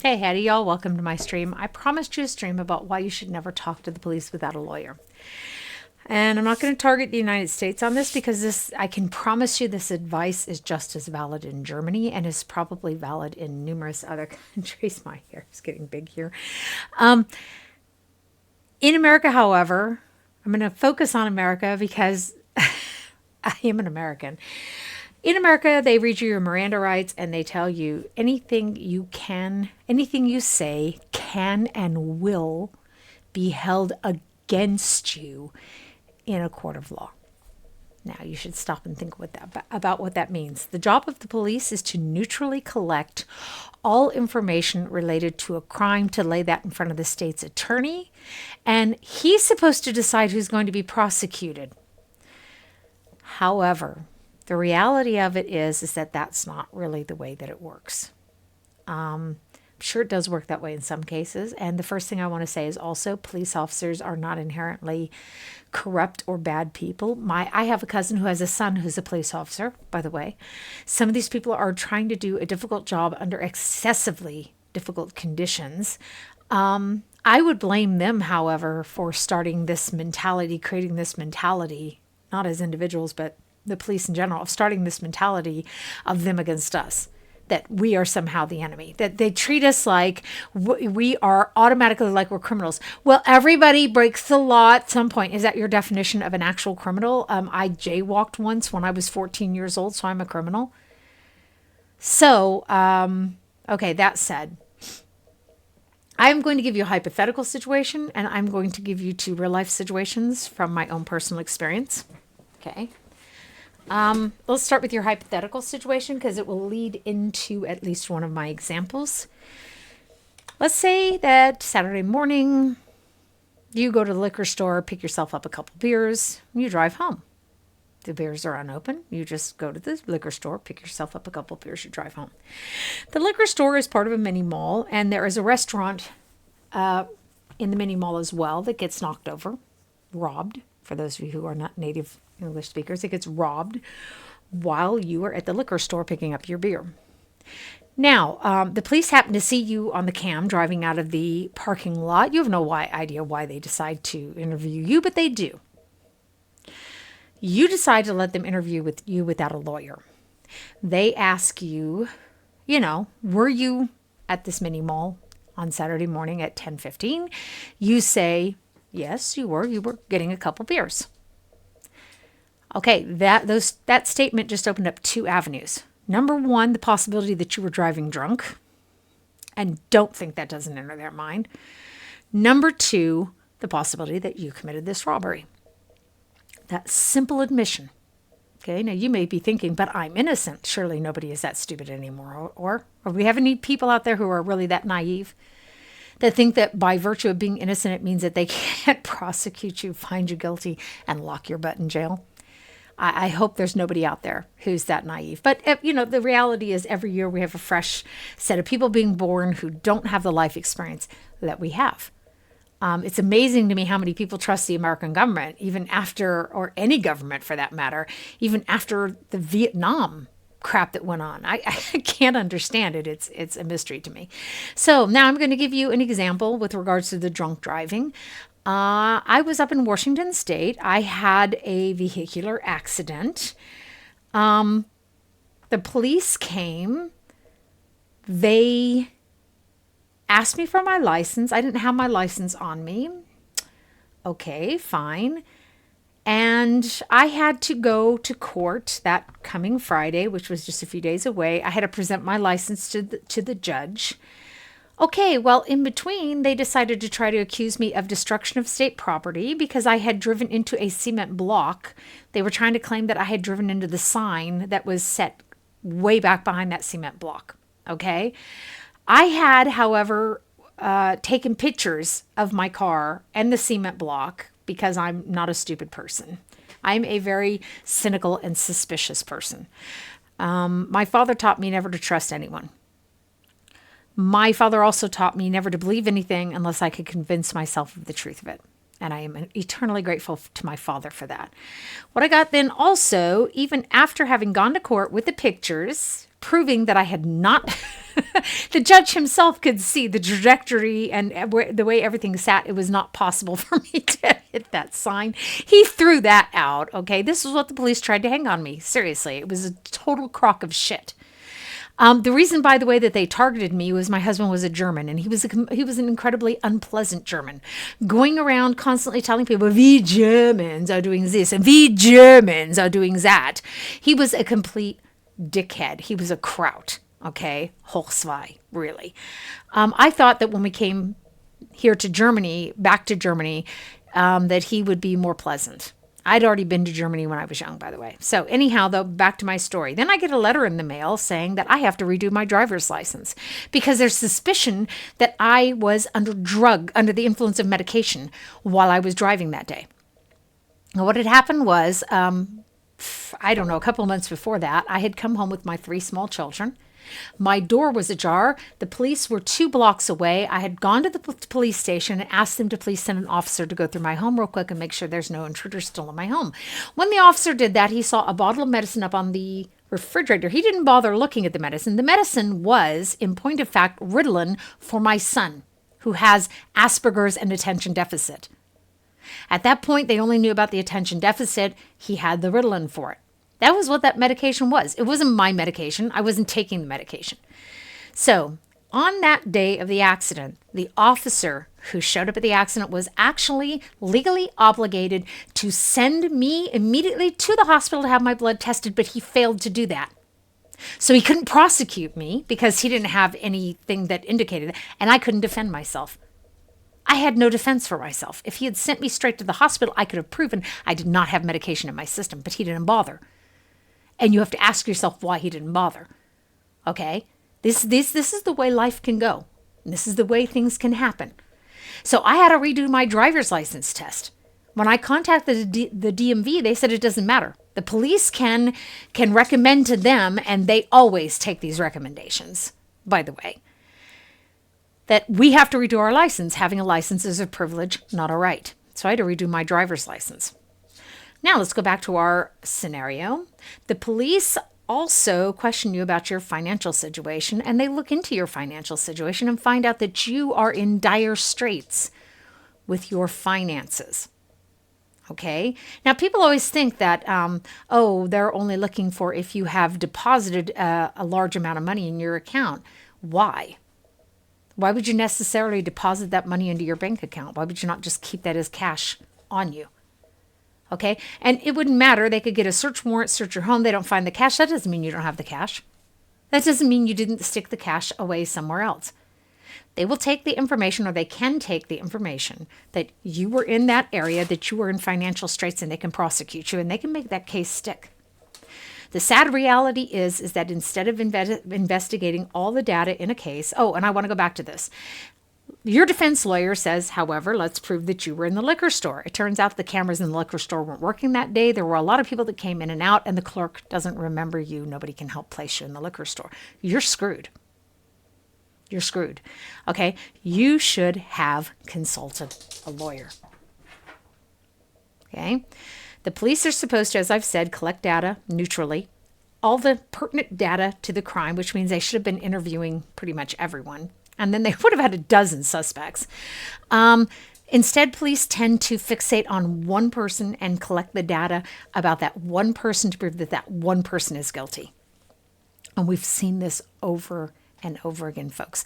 Hey, howdy, y'all. Welcome to my stream. I promised you a stream about why you should never talk to the police without a lawyer. And I'm not going to target the United States on this because I can promise you this advice is just as valid in Germany and is probably valid in numerous other countries. My hair is getting big here. In America, however, I'm going to focus on America because I am an American. In America, they read you your Miranda rights and they tell you anything you say can and will be held against you in a court of law. Now, you should stop and think about what that means. The job of the police is to neutrally collect all information related to a crime, to lay that in front of the state's attorney, and he's supposed to decide who's going to be prosecuted. However, the reality of it is that that's not really the way that it works. I'm sure it does work that way in some cases. And the first thing I want to say is also police officers are not inherently corrupt or bad people. I have a cousin who has a son who's a police officer, by the way. Some of these people are trying to do a difficult job under excessively difficult conditions. I would blame them, however, for starting this mentality, creating this mentality, not as individuals, but the police in general, of starting this mentality of them against us, that we are somehow the enemy, that they treat us like we are automatically like we're criminals. Well, everybody breaks the law at some point. Is that your definition of an actual criminal? I jaywalked once when I was 14 years old, so I'm a criminal. So, okay, that said, I'm going to give you a hypothetical situation, and I'm going to give you two real life situations from my own personal experience. Okay. Let's start with your hypothetical situation because it will lead into at least one of my examples. Let's say that Saturday morning, you go to the liquor store, pick yourself up a couple beers, and you drive home. The beers are unopened. You just go to the liquor store, pick yourself up a couple beers, you drive home. The liquor store is part of a mini mall, and there is a restaurant in the mini mall as well that gets knocked over, robbed. For those of you who are not native English speakers, it gets robbed while you are at the liquor store picking up your beer. Now, the police happen to see you on the cam driving out of the parking lot. You have no idea why they decide to interview you, but they do. You decide to let them interview with you without a lawyer. They ask you, were you at this mini mall on Saturday morning at 10:15? You say, yes, you were. You were getting a couple beers. Okay, that statement just opened up two avenues. Number one, the possibility that you were driving drunk, and don't think that doesn't enter their mind. Number two, the possibility that you committed this robbery. That simple admission. Okay, now you may be thinking, but I'm innocent. Surely nobody is that stupid anymore. Or we have any people out there who are really that naive that think that by virtue of being innocent, it means that they can't prosecute you, find you guilty, and lock your butt in jail. I hope there's nobody out there who's that naive. But, the reality is every year we have a fresh set of people being born who don't have the life experience that we have. It's amazing to me how many people trust the American government, even after, or any government for that matter, even after the Vietnam crap that went on. I can't understand it. It's a mystery to me. So now I'm going to give you an example with regards to the drunk driving. I was up in Washington State. I had a vehicular accident. The police came. They asked me for my license. I didn't have my license on me. Okay, fine. And I had to go to court that coming Friday, which was just a few days away. I had to present my license to the judge. Okay, well, in between, they decided to try to accuse me of destruction of state property because I had driven into a cement block. They were trying to claim that I had driven into the sign that was set way back behind that cement block. Okay. I had, however, taken pictures of my car and the cement block because I'm not a stupid person. I'm a very cynical and suspicious person. My father taught me never to trust anyone. My father also taught me never to believe anything unless I could convince myself of the truth of it. And I am eternally grateful to my father for that. What I got then also, even after having gone to court with the pictures, proving that I had not. The judge himself could see the trajectory and the way everything sat. It was not possible for me to hit that sign. He threw that out. Okay. This is what the police tried to hang on me. Seriously. It was a total crock of shit. The reason, by the way, that they targeted me was my husband was a German, and he was an incredibly unpleasant German, going around constantly telling people, "We Germans are doing this, and we Germans are doing that." He was a complete dickhead. He was a kraut. Okay, Hochzwei, really. I thought that when we came here to Germany, back to Germany, that he would be more pleasant. I'd already been to Germany when I was young, by the way. So anyhow, though, back to my story. Then I get a letter in the mail saying that I have to redo my driver's license because there's suspicion that I was under the influence of medication while I was driving that day. Now, what had happened was, I don't know, a couple of months before that, I had come home with my 3 small children. My door was ajar. The police were 2 blocks away. I had gone to the police station and asked them to please send an officer to go through my home real quick and make sure there's no intruders still in my home. When the officer did that, he saw a bottle of medicine up on the refrigerator. He didn't bother looking at the medicine. The medicine was, in point of fact, Ritalin for my son, who has Asperger's and attention deficit. At that point, they only knew about the attention deficit. He had the Ritalin for it. That was what that medication was. It wasn't my medication. I wasn't taking the medication. So on that day of the accident, the officer who showed up at the accident was actually legally obligated to send me immediately to the hospital to have my blood tested, but he failed to do that. So he couldn't prosecute me because he didn't have anything that indicated it, and I couldn't defend myself. I had no defense for myself. If he had sent me straight to the hospital, I could have proven I did not have medication in my system, but he didn't bother. And you have to ask yourself why he didn't bother. Okay? This is the way life can go. This is the way things can happen. So I had to redo my driver's license test. When I contacted the DMV, they said it doesn't matter. The police can recommend to them, and they always take these recommendations, by the way, that we have to redo our license. Having a license is a privilege, not a right. So I had to redo my driver's license. Now let's go back to our scenario. The police also question you about your financial situation, and they look into your financial situation and find out that you are in dire straits with your finances. Okay? Now, people always think that, they're only looking for if you have deposited a large amount of money in your account. Why? Why would you necessarily deposit that money into your bank account? Why would you not just keep that as cash on you? Okay. And it wouldn't matter. They could get a search warrant, search your home. They don't find the cash. That doesn't mean you don't have the cash. That doesn't mean you didn't stick the cash away somewhere else. They will take the information, or they can take the information that you were in that area, that you were in financial straits, and they can prosecute you, and they can make that case stick. The sad reality is that instead of investigating all the data in a case, and I want to go back to this. Your defense lawyer says, however, let's prove that you were in the liquor store. It turns out the cameras in the liquor store weren't working that day. There were a lot of people that came in and out, and the clerk doesn't remember you. Nobody can help place you in the liquor store. You're screwed. You're screwed. Okay? You should have consulted a lawyer. Okay? The police are supposed to, as I've said, collect data neutrally, all the pertinent data to the crime, which means they should have been interviewing pretty much everyone. And then they would have had a dozen suspects. Instead, police tend to fixate on one person and collect the data about that one person to prove that that one person is guilty. And we've seen this over and over again, folks.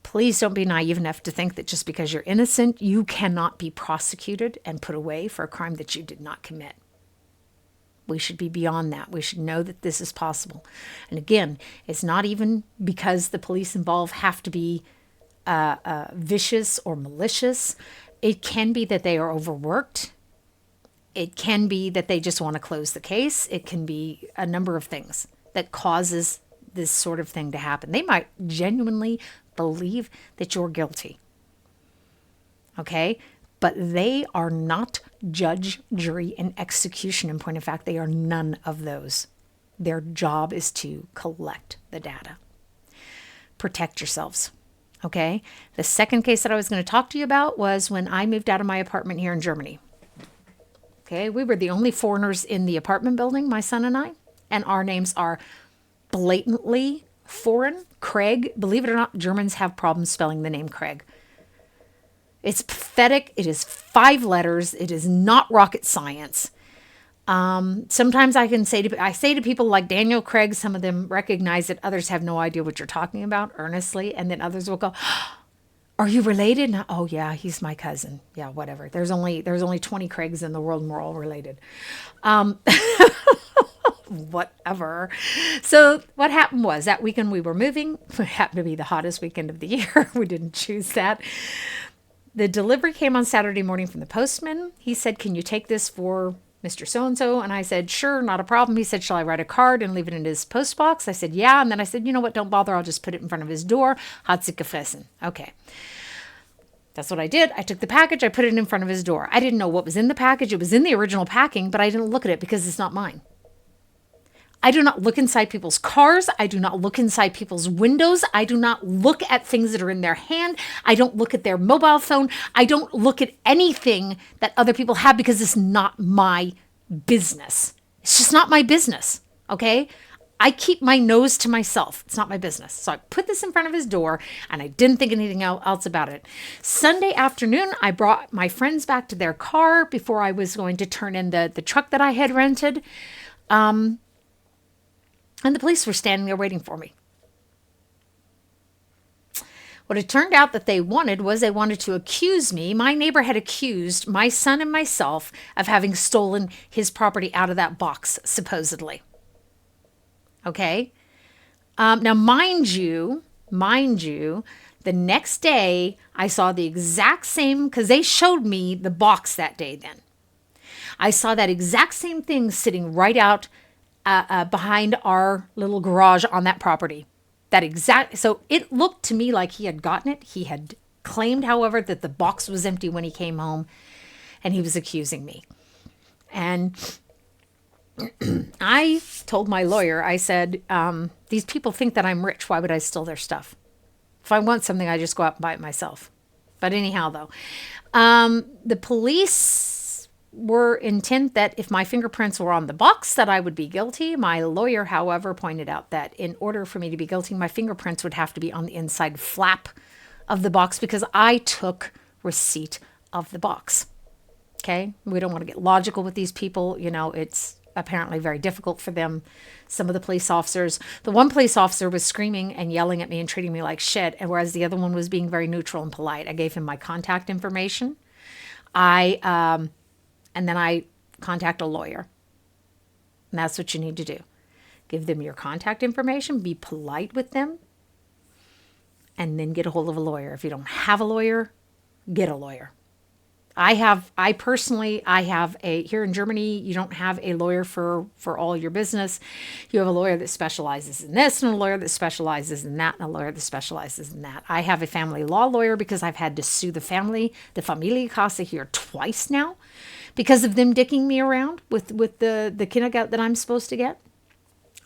Please don't be naive enough to think that just because you're innocent, you cannot be prosecuted and put away for a crime that you did not commit. We should be beyond that. We should know that this is possible. And again, it's not even because the police involved have to be vicious or malicious. It can be that they are overworked. It can be that they just want to close the case. It can be a number of things that causes this sort of thing to happen. They might genuinely believe that you're guilty. Okay? But they are not judge, jury, and execution. In point of fact, they are none of those. Their job is to collect the data. Protect yourselves. Okay? The second case that I was going to talk to you about was when I moved out of my apartment here in Germany. Okay? We were the only foreigners in the apartment building, my son and I, and our names are blatantly foreign. Craig, believe it or not, Germans have problems spelling the name Craig. It's pathetic. It is 5 letters. It is not rocket science. Sometimes I say to people like Daniel Craig, some of them recognize it. Others have no idea what you're talking about, earnestly. And then others will go, are you related? And, oh yeah, he's my cousin. Yeah, whatever. There's only 20 Craigs in the world and we're all related. Whatever. So what happened was that weekend we were moving. It happened to be the hottest weekend of the year. We didn't choose that. The delivery came on Saturday morning from the postman. He said, can you take this for Mr. So-and-so? And I said, sure, not a problem. He said, shall I write a card and leave it in his post box? I said, yeah. And then I said, you know what? Don't bother. I'll just put it in front of his door. Hat sich gefressen. Okay. That's what I did. I took the package. I put it in front of his door. I didn't know what was in the package. It was in the original packing, but I didn't look at it because it's not mine. I do not look inside people's cars. I do not look inside people's windows. I do not look at things that are in their hand. I don't look at their mobile phone. I don't look at anything that other people have because it's not my business. It's just not my business, okay? I keep my nose to myself. It's not my business. So I put this in front of his door and I didn't think anything else about it. Sunday afternoon, I brought my friends back to their car before I was going to turn in the truck that I had rented. And the police were standing there waiting for me. What it turned out that they wanted to accuse me. My neighbor had accused my son and myself of having stolen his property out of that box, supposedly. Okay? Now, mind you, the next day I saw the exact same, because they showed me the box that day then. I saw that exact same thing sitting right out behind our little garage on that property. So it looked to me like he had gotten it. He had claimed, however, that the box was empty when he came home, and he was accusing me. And I told my lawyer, I said, these people think that I'm rich. Why would I steal their stuff? If I want something, I just go out and buy it myself. But anyhow, though, the police were intent that if my fingerprints were on the box that I would be guilty. My lawyer, however, pointed out that in order for me to be guilty, my fingerprints would have to be on the inside flap of the box because I took receipt of the box. Okay? We don't want to get logical with these people. You know, it's apparently very difficult for them. Some of the police officers, the one police officer was screaming and yelling at me and treating me like shit, and whereas the other one was being very neutral and polite. I gave him my contact information. And then I contact a lawyer. And that's what you need to do. Give them your contact information, be polite with them, and then get a hold of a lawyer. If you don't have a lawyer, get a lawyer. Here in Germany, you don't have a lawyer for all your business. You have a lawyer that specializes in this, and a lawyer that specializes in that, and a lawyer that specializes in that. I have a family law lawyer because I've had to sue the Familienkasse here twice now because of them dicking me around with the Kindergeld that I'm supposed to get.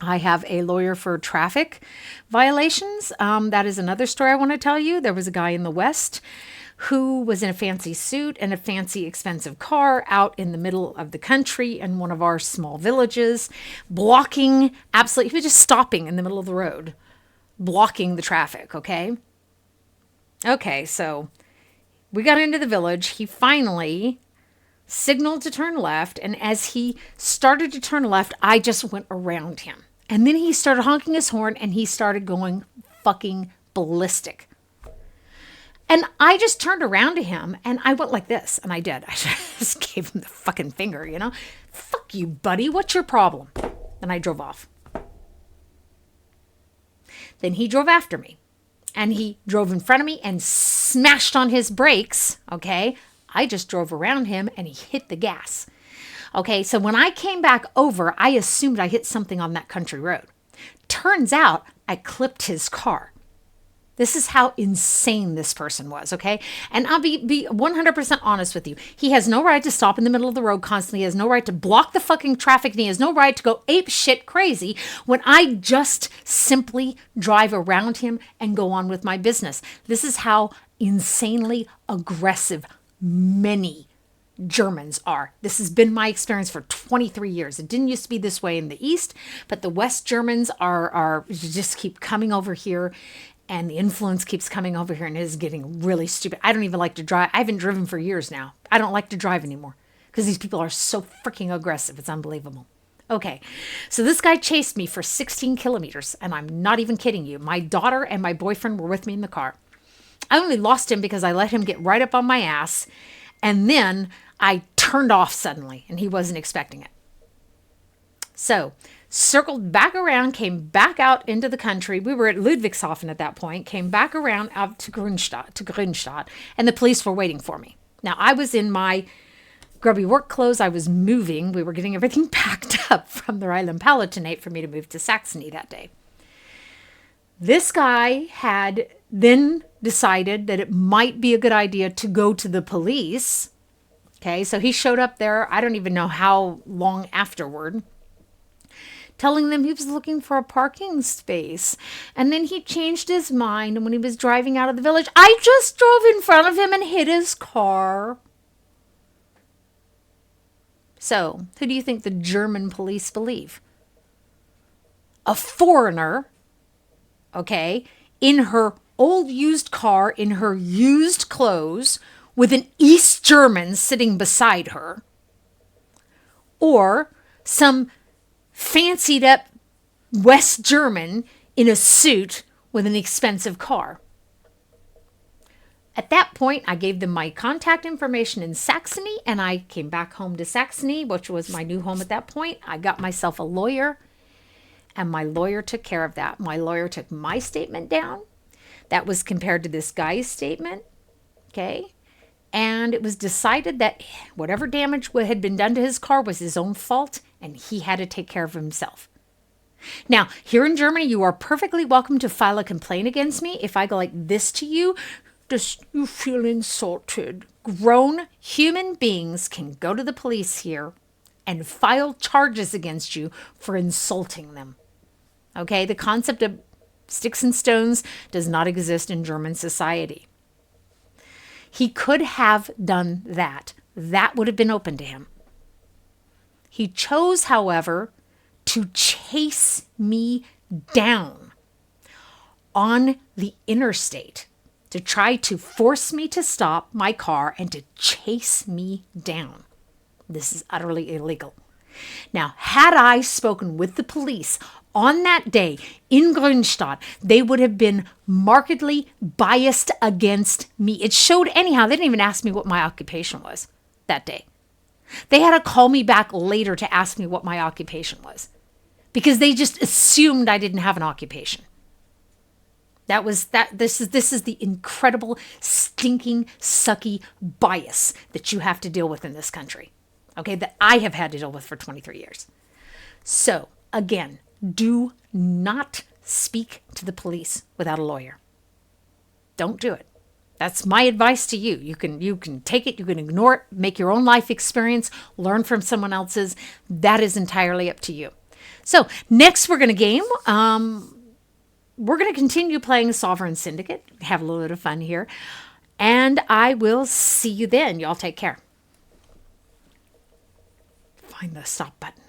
I have a lawyer for traffic violations. That is another story I want to tell you. There was a guy in the West who was in a fancy suit and a fancy expensive car out in the middle of the country in one of our small villages, he was just stopping in the middle of the road, blocking the traffic, okay? Okay, so we got into the village. He finally signaled to turn left, and as he started to turn left, I just went around him. And then he started honking his horn, and he started going fucking ballistic. And I just turned around to him, and I went like this, and I did. I just gave him the fucking finger, you know? Fuck you, buddy. What's your problem? And I drove off. Then he drove after me, and he drove in front of me and smashed on his brakes, okay? I just drove around him, and he hit the gas. Okay, so when I came back over, I assumed I hit something on that country road. Turns out I clipped his car. This is how insane this person was, okay? And I'll be 100% honest with you. He has no right to stop in the middle of the road constantly. He has no right to block the fucking traffic. And he has no right to go ape shit crazy when I just simply drive around him and go on with my business. This is how insanely aggressive many Germans are. This has been my experience for 23 years. It didn't used to be this way in the East, but the West Germans are just keep coming over here, and the influence keeps coming over here, and it is getting really stupid. I don't even like to drive. I haven't driven for years now. I don't like to drive anymore because these people are so freaking aggressive. It's unbelievable. Okay, so this guy chased me for 16 kilometers, and I'm not even kidding you. My daughter and my boyfriend were with me in the car. I only lost him because I let him get right up on my ass, and then I turned off suddenly, and he wasn't expecting it. So, circled back around, came back out into the country. We were at Ludwigshafen at that point, came back around out to Grünstadt, and the police were waiting for me. Now, I was in my grubby work clothes. I was moving. We were getting everything packed up from the Rhineland-Palatinate for me to move to Saxony that day. This guy had then decided that it might be a good idea to go to the police. Okay, so he showed up there, I don't even know how long afterward, telling them he was looking for a parking space. And then he changed his mind, and when he was driving out of the village, I just drove in front of him and hit his car. So, who do you think the German police believe? A foreigner, okay, in her old used car, in her used clothes, with an East German sitting beside her, or some fancied up West German in a suit with an expensive car. At that point, I gave them my contact information in Saxony, and I came back home to Saxony, which was my new home at that point. I got myself a lawyer, and my lawyer took care of that. My lawyer took my statement down. That was compared to this guy's statement, okay? And it was decided that whatever damage had been done to his car was his own fault, and he had to take care of himself. Now, here in Germany, you are perfectly welcome to file a complaint against me if I go like this to you. Does you feel insulted? Grown human beings can go to the police here and file charges against you for insulting them. Okay, the concept of sticks and stones does not exist in German society. He could have done that. That would have been open to him. He chose, however, to chase me down on the interstate, to try to force me to stop my car and to chase me down. This is utterly illegal. Now, had I spoken with the police on that day in Grünstadt, they would have been markedly biased against me. It showed anyhow. They didn't even ask me what my occupation was that day. They had to call me back later to ask me what my occupation was because they just assumed I didn't have an occupation. This is the incredible, stinking, sucky bias that you have to deal with in this country. Okay, that I have had to deal with for 23 years. So, again, do not speak to the police without a lawyer. Don't do it. That's my advice to you. You can take it, you can ignore it, make your own life experience, learn from someone else's. That is entirely up to you. So, next we're going to game. We're going to continue playing Sovereign Syndicate, have a little bit of fun here, and I will see you then. Y'all take care. Find the stop button.